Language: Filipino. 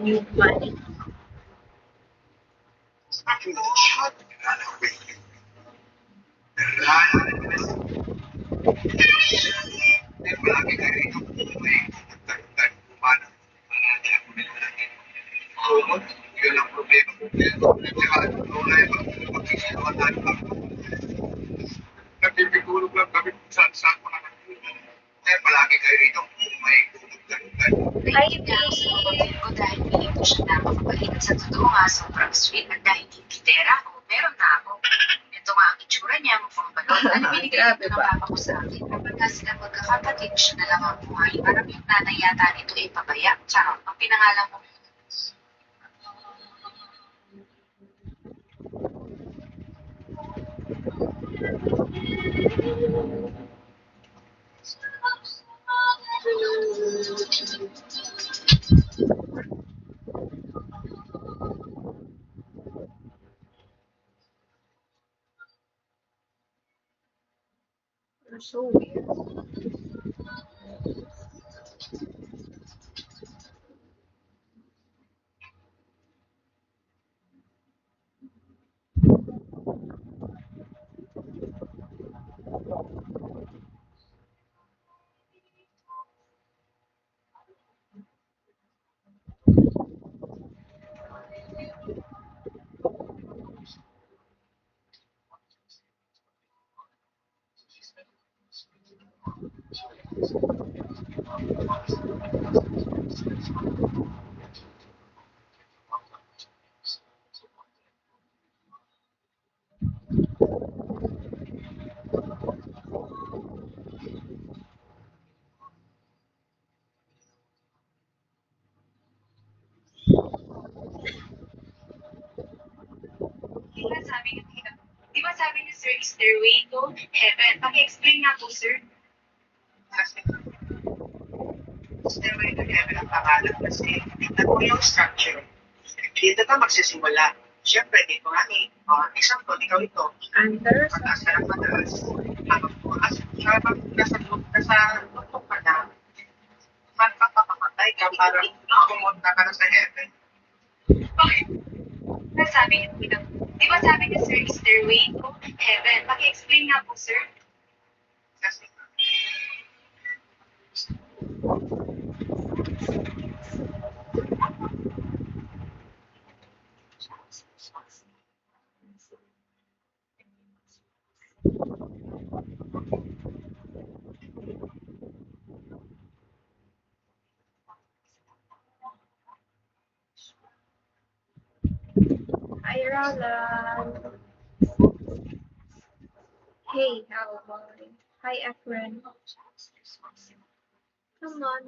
new money. Actually, the chat ran away. Ran. Dahil malaki kayo rito kung may tagtag umano. Kumot, yun ang problema. Tsaka, wala yung magsisiluan tayo lang. Nagpipigulog lang kami kung saan mga nagpipigulog. Dahil malaki kayo rito kung may tagtag. Ay, Nainip ako sa mga kapatid ko dahil piling ko siya napakabait. Sa totoo nga, sobrang sweet at dahil kitera ako, meron na ako. Ito nga ang itsura niya, mukhang balot. Ano binigay Grabe ito ng ba? papa ko sa akin? Kapag nga silang magkakapatid, siya na lang ang buhay. Parang yung nanay yata nito ay pabaya. Charot, ang pinangalan mo. You're so weird. Di ba sabi ni Di ba sabi ni Sir, is there way to heaven? Paki-explain nga po, sir. Kasi, stairway to heaven ang pangalan kasi tignan mo yung structure. Dito ka magsisimula. Siyempre, dito nga example, ikaw ito. Under Pagtaas ka ng mataas, habang nasa loob ka na, magpapamatay ka para pumunta ka na sa heaven. Bakit? Di ba sabi ni Sir, is there way to heaven? Paki-explain nga po, sir. Kasi, Hi, Roland. Hey, how about it? Hi, Efren. Come on,